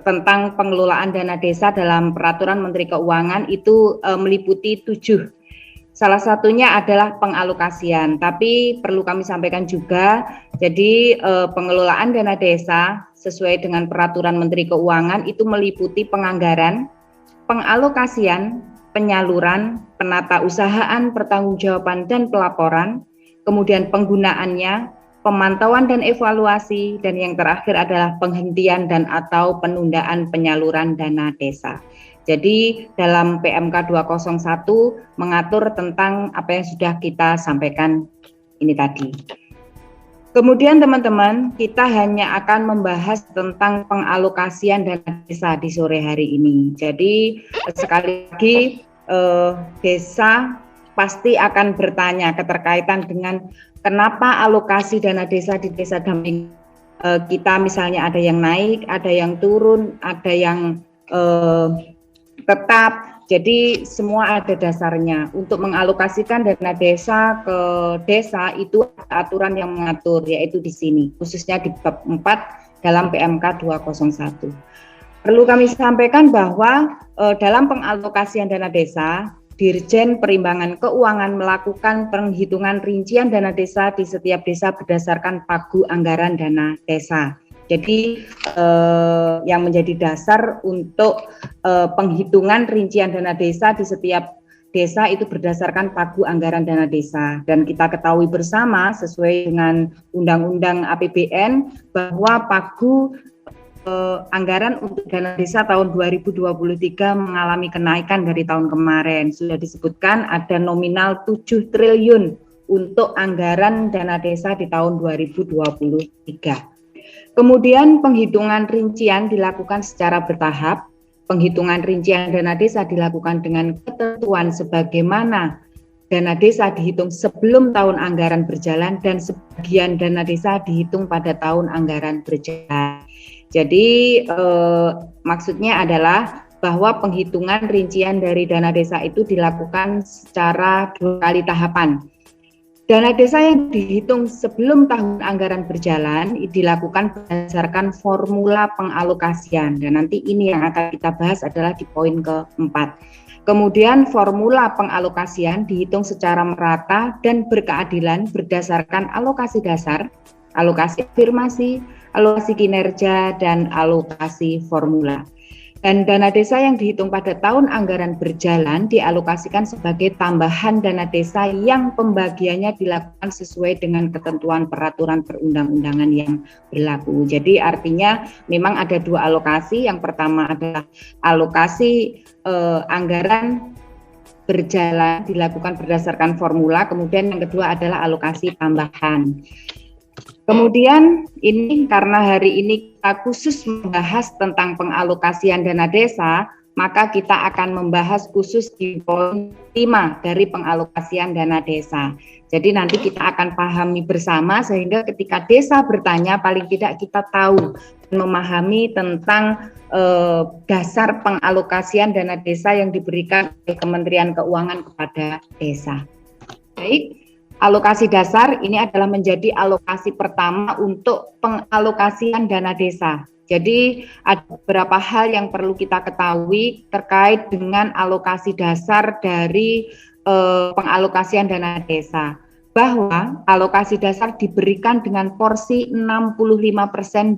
tentang pengelolaan dana desa dalam Peraturan Menteri Keuangan itu meliputi 7. Salah satunya adalah pengalokasian, tapi perlu kami sampaikan juga, jadi pengelolaan dana desa sesuai dengan Peraturan Menteri Keuangan itu meliputi penganggaran, pengalokasian, penyaluran, penatausahaan, pertanggungjawaban dan pelaporan, kemudian penggunaannya, pemantauan dan evaluasi, dan yang terakhir adalah penghentian dan atau penundaan penyaluran dana desa. Jadi dalam PMK 201 mengatur tentang apa yang sudah kita sampaikan ini tadi. Kemudian teman-teman, kita hanya akan membahas tentang pengalokasian dana desa di sore hari ini. Jadi sekali lagi desa pasti akan bertanya keterkaitan dengan kenapa alokasi dana desa di desa dampingan kita misalnya ada yang naik, ada yang turun, ada yang tetap, jadi semua ada dasarnya. Untuk mengalokasikan dana desa ke desa itu ada aturan yang mengatur, yaitu di sini, khususnya di bab 4 dalam PMK 201. Perlu kami sampaikan bahwa dalam pengalokasian dana desa, Dirjen Perimbangan Keuangan melakukan penghitungan rincian dana desa di setiap desa berdasarkan pagu anggaran dana desa. Jadi yang menjadi dasar untuk penghitungan rincian dana desa di setiap desa itu berdasarkan pagu anggaran dana desa. Dan kita ketahui bersama sesuai dengan Undang-Undang APBN bahwa pagu anggaran untuk dana desa tahun 2023 mengalami kenaikan dari tahun kemarin. Sudah disebutkan ada nominal 7 triliun untuk anggaran dana desa di tahun 2023. Kemudian penghitungan rincian dilakukan secara bertahap. Penghitungan rincian dana desa dilakukan dengan ketentuan sebagaimana dana desa dihitung sebelum tahun anggaran berjalan dan sebagian dana desa dihitung pada tahun anggaran berjalan. Jadi maksudnya adalah bahwa penghitungan rincian dari dana desa itu dilakukan secara 2 kali tahapan. Dana desa yang dihitung sebelum tahun anggaran berjalan dilakukan berdasarkan formula pengalokasian, dan nanti ini yang akan kita bahas adalah di poin keempat. Kemudian formula pengalokasian dihitung secara merata dan berkeadilan berdasarkan alokasi dasar, alokasi afirmasi, alokasi kinerja, dan alokasi formula. Dan dana desa yang dihitung pada tahun anggaran berjalan dialokasikan sebagai tambahan dana desa yang pembagiannya dilakukan sesuai dengan ketentuan peraturan perundang-undangan yang berlaku. Jadi artinya memang ada 2 alokasi. Yang pertama adalah alokasi anggaran berjalan dilakukan berdasarkan formula, kemudian yang kedua adalah alokasi tambahan. Kemudian ini karena hari ini kita khusus membahas tentang pengalokasian dana desa, maka kita akan membahas khusus di poin 5 dari pengalokasian dana desa. Jadi nanti kita akan pahami bersama sehingga ketika desa bertanya paling tidak kita tahu dan memahami tentang dasar pengalokasian dana desa yang diberikan oleh Kementerian Keuangan kepada desa. Baik. Alokasi dasar ini adalah menjadi alokasi pertama untuk pengalokasian dana desa. Jadi ada beberapa hal yang perlu kita ketahui terkait dengan alokasi dasar dari pengalokasian dana desa. Bahwa alokasi dasar diberikan dengan porsi 65%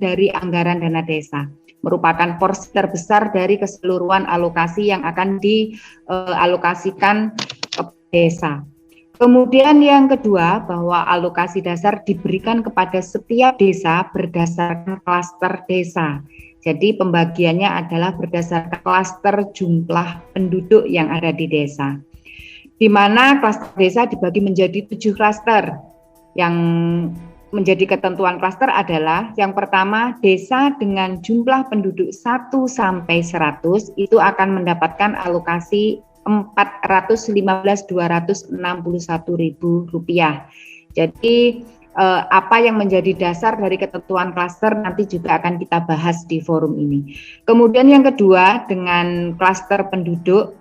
dari anggaran dana desa. Merupakan porsi terbesar dari keseluruhan alokasi yang akan dialokasikan ke desa. Kemudian yang kedua, bahwa alokasi dasar diberikan kepada setiap desa berdasarkan klaster desa. Jadi pembagiannya adalah berdasarkan klaster jumlah penduduk yang ada di desa. Di mana klaster desa dibagi menjadi 7 klaster. Yang menjadi ketentuan klaster adalah yang pertama, desa dengan jumlah penduduk 1 sampai 100 itu akan mendapatkan alokasi Rp415.261.000. Jadi apa yang menjadi dasar dari ketentuan klaster nanti juga akan kita bahas di forum ini. Kemudian yang kedua, dengan klaster penduduk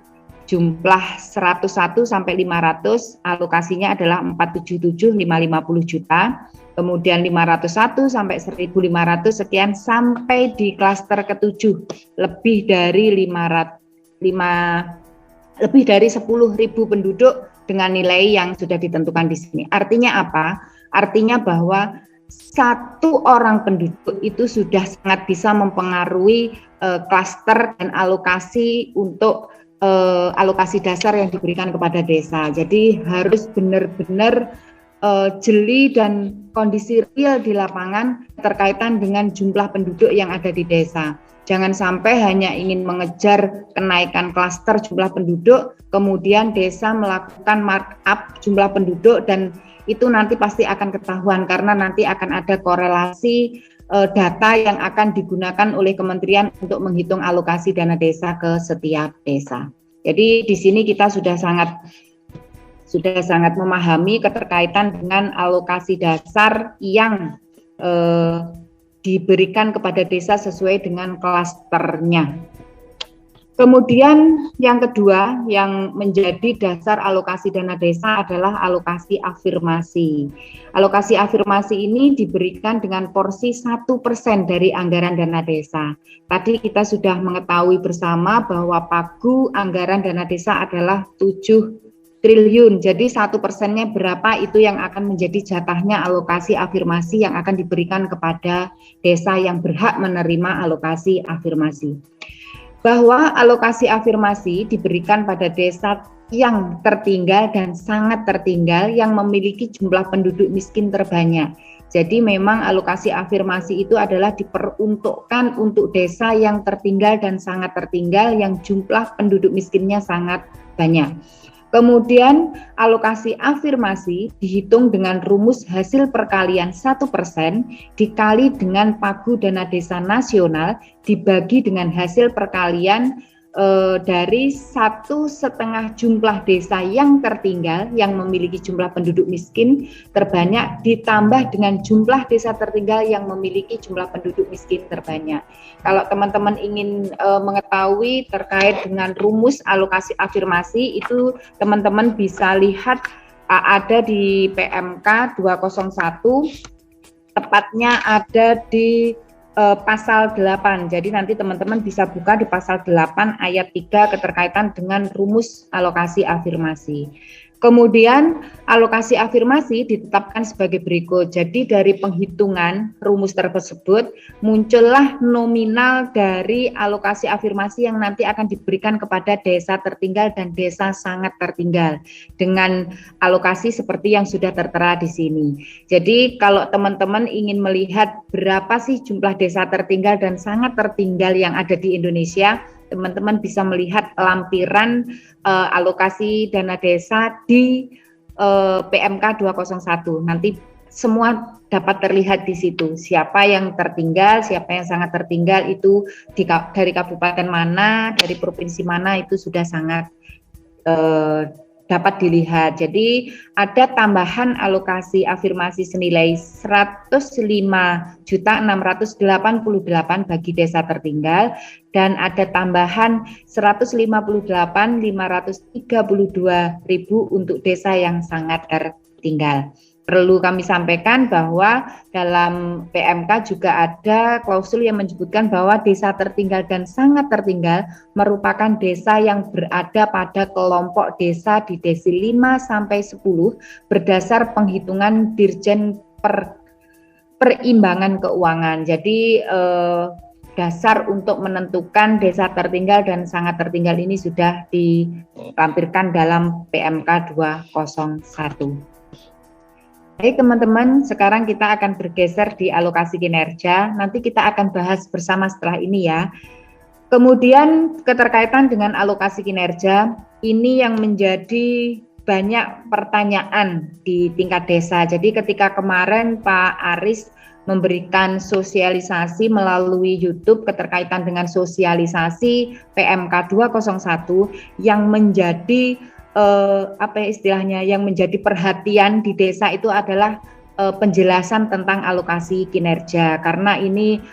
jumlah 101 sampai 500 alokasinya adalah 477 550 juta. Kemudian 501 sampai 1.500 sekian sampai di klaster ke-7 lebih dari 10.000 penduduk dengan nilai yang sudah ditentukan di sini. Artinya apa? Artinya bahwa satu orang penduduk itu sudah sangat bisa mempengaruhi klaster dan alokasi untuk alokasi dasar yang diberikan kepada desa. Jadi harus benar-benar jeli dan kondisi real di lapangan terkaitan dengan jumlah penduduk yang ada di desa. Jangan sampai hanya ingin mengejar kenaikan klaster jumlah penduduk, kemudian desa melakukan markup jumlah penduduk dan itu nanti pasti akan ketahuan karena nanti akan ada korelasi data yang akan digunakan oleh kementerian untuk menghitung alokasi dana desa ke setiap desa. Jadi di sini kita sudah sangat memahami keterkaitan dengan alokasi dasar yang diberikan kepada desa sesuai dengan klasternya. Kemudian yang kedua yang menjadi dasar alokasi dana desa adalah alokasi afirmasi. Alokasi afirmasi ini diberikan dengan porsi 1% dari anggaran dana desa. Tadi kita sudah mengetahui bersama bahwa pagu anggaran dana desa adalah 7 triliun. Jadi 1%-nya berapa itu yang akan menjadi jatahnya alokasi afirmasi yang akan diberikan kepada desa yang berhak menerima alokasi afirmasi. Bahwa alokasi afirmasi diberikan pada desa yang tertinggal dan sangat tertinggal yang memiliki jumlah penduduk miskin terbanyak. Jadi memang alokasi afirmasi itu adalah diperuntukkan untuk desa yang tertinggal dan sangat tertinggal yang jumlah penduduk miskinnya sangat banyak. Kemudian alokasi afirmasi dihitung dengan rumus hasil perkalian 1% dikali dengan pagu dana desa nasional dibagi dengan hasil perkalian dari 1,5 jumlah desa yang tertinggal yang memiliki jumlah penduduk miskin terbanyak ditambah dengan jumlah desa tertinggal yang memiliki jumlah penduduk miskin terbanyak. Kalau teman-teman ingin mengetahui terkait dengan rumus alokasi afirmasi itu teman-teman bisa lihat ada di PMK 201, tepatnya ada di pasal 8. Jadi nanti teman-teman bisa buka di pasal 8 ayat 3 keterkaitan dengan rumus alokasi afirmasi. Kemudian alokasi afirmasi ditetapkan sebagai berikut. Jadi dari penghitungan rumus tersebut muncullah nominal dari alokasi afirmasi yang nanti akan diberikan kepada desa tertinggal dan desa sangat tertinggal dengan alokasi seperti yang sudah tertera di sini. Jadi kalau teman-teman ingin melihat berapa sih jumlah desa tertinggal dan sangat tertinggal yang ada di Indonesia, teman-teman bisa melihat lampiran alokasi dana desa di PMK 201. Nanti semua dapat terlihat di situ. Siapa yang tertinggal, siapa yang sangat tertinggal itu dari kabupaten mana, dari provinsi mana itu sudah sangat dapat dilihat. Jadi ada tambahan alokasi afirmasi senilai 105.688 bagi desa tertinggal dan ada tambahan 158.532.000 untuk desa yang sangat tertinggal. Perlu kami sampaikan bahwa dalam PMK juga ada klausul yang menyebutkan bahwa desa tertinggal dan sangat tertinggal merupakan desa yang berada pada kelompok desa di desil 5 sampai 10 berdasar penghitungan Dirjen Perimbangan Keuangan. Jadi dasar untuk menentukan desa tertinggal dan sangat tertinggal ini sudah dilampirkan dalam PMK 201. Baik teman-teman, sekarang kita akan bergeser di alokasi kinerja. Nanti kita akan bahas bersama setelah ini ya. Kemudian keterkaitan dengan alokasi kinerja, ini yang menjadi banyak pertanyaan di tingkat desa. Jadi ketika kemarin Pak Aris memberikan sosialisasi melalui YouTube keterkaitan dengan sosialisasi PMK 201 yang menjadi yang menjadi perhatian di desa itu adalah penjelasan tentang alokasi kinerja, karena ini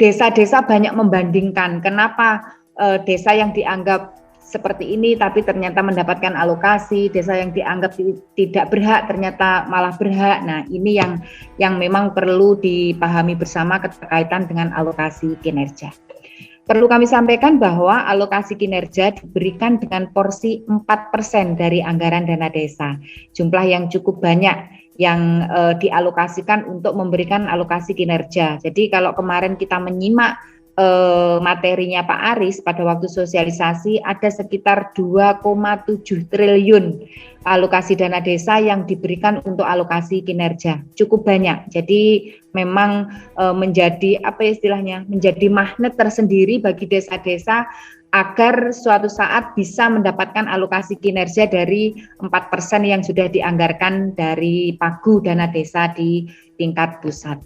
desa-desa banyak membandingkan kenapa desa yang dianggap seperti ini tapi ternyata mendapatkan alokasi, desa yang dianggap tidak berhak ternyata malah berhak. Nah, ini yang memang perlu dipahami bersama berkaitan dengan alokasi kinerja. Perlu kami sampaikan bahwa alokasi kinerja diberikan dengan porsi 4% dari anggaran dana desa. Jumlah yang cukup banyak yang dialokasikan untuk memberikan alokasi kinerja. Jadi kalau kemarin kita menyimak materinya Pak Aris pada waktu sosialisasi, ada sekitar 2,7 triliun alokasi dana desa yang diberikan untuk alokasi kinerja. Cukup banyak. Jadi memang menjadi menjadi magnet tersendiri bagi desa-desa agar suatu saat bisa mendapatkan alokasi kinerja dari 4% yang sudah dianggarkan dari Pagu dana desa di tingkat pusat.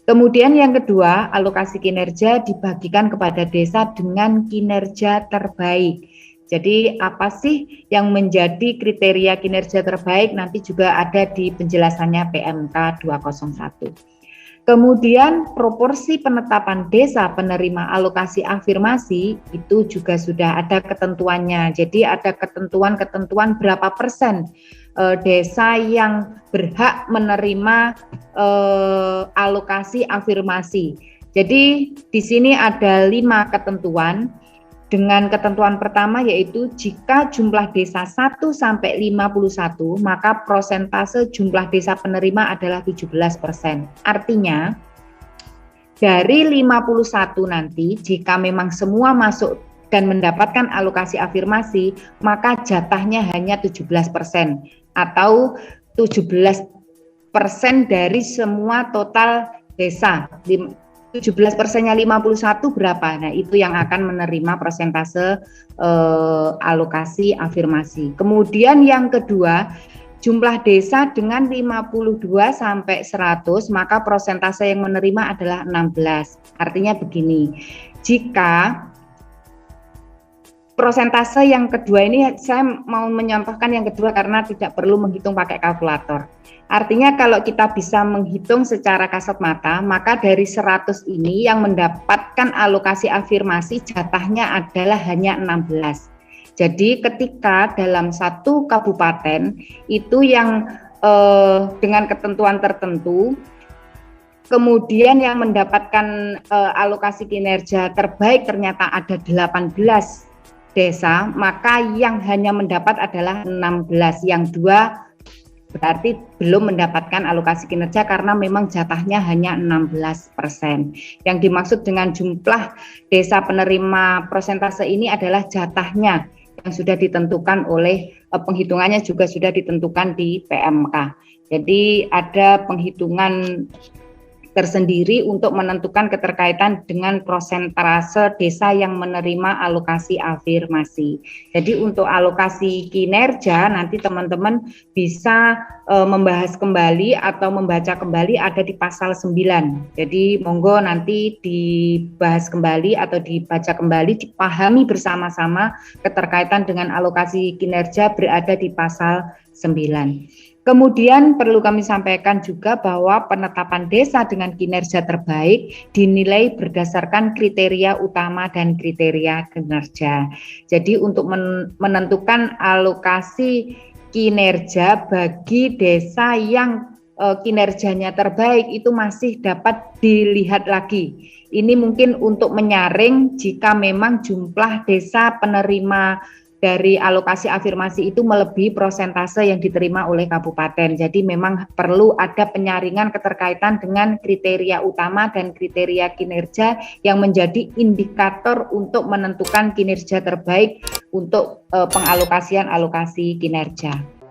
Kemudian yang kedua, alokasi kinerja dibagikan kepada desa dengan kinerja terbaik. Jadi apa sih yang menjadi kriteria kinerja terbaik nanti juga ada di penjelasannya PMK 201. Kemudian proporsi penetapan desa penerima alokasi afirmasi itu juga sudah ada ketentuannya. Jadi ada ketentuan berapa persen desa yang berhak menerima alokasi afirmasi. Jadi di sini ada 5 ketentuan. Dengan ketentuan pertama yaitu jika jumlah desa 1 sampai 51, maka prosentase jumlah desa penerima adalah 17%. Artinya dari 51 nanti jika memang semua masuk dan mendapatkan alokasi afirmasi, maka jatahnya hanya 17% atau 17% dari semua total desa. 17%-nya 51 berapa? Nah, itu yang akan menerima persentase alokasi afirmasi. Kemudian yang kedua, jumlah desa dengan 52 sampai 100, maka persentase yang menerima adalah 16. Artinya begini, jika persentase yang kedua ini saya mau menyontohkan yang kedua karena tidak perlu menghitung pakai kalkulator. Artinya kalau kita bisa menghitung secara kasat mata, maka dari 100 ini yang mendapatkan alokasi afirmasi jatahnya adalah hanya 16. Jadi ketika dalam satu kabupaten itu yang dengan ketentuan tertentu, kemudian yang mendapatkan alokasi kinerja terbaik ternyata ada 18 desa, maka yang hanya mendapat adalah 16, yang 2 berarti belum mendapatkan alokasi kinerja karena memang jatahnya hanya 16%. Yang dimaksud dengan jumlah desa penerima persentase ini adalah jatahnya yang sudah ditentukan oleh penghitungannya juga sudah ditentukan di PMK. Jadi ada penghitungan tersendiri untuk menentukan keterkaitan dengan prosentase desa yang menerima alokasi afirmasi. Jadi untuk alokasi kinerja nanti teman-teman bisa membahas kembali atau membaca kembali ada di pasal 9. Jadi monggo nanti dibahas kembali atau dibaca kembali, dipahami bersama-sama keterkaitan dengan alokasi kinerja berada di pasal 9. Kemudian perlu kami sampaikan juga bahwa penetapan desa dengan kinerja terbaik dinilai berdasarkan kriteria utama dan kriteria kinerja. Jadi untuk menentukan alokasi kinerja bagi desa yang kinerjanya terbaik itu masih dapat dilihat lagi. Ini mungkin untuk menyaring jika memang jumlah desa penerima dari alokasi afirmasi itu melebihi persentase yang diterima oleh kabupaten. Jadi memang perlu ada penyaringan keterkaitan dengan kriteria utama dan kriteria kinerja yang menjadi indikator untuk menentukan kinerja terbaik untuk pengalokasian alokasi kinerja.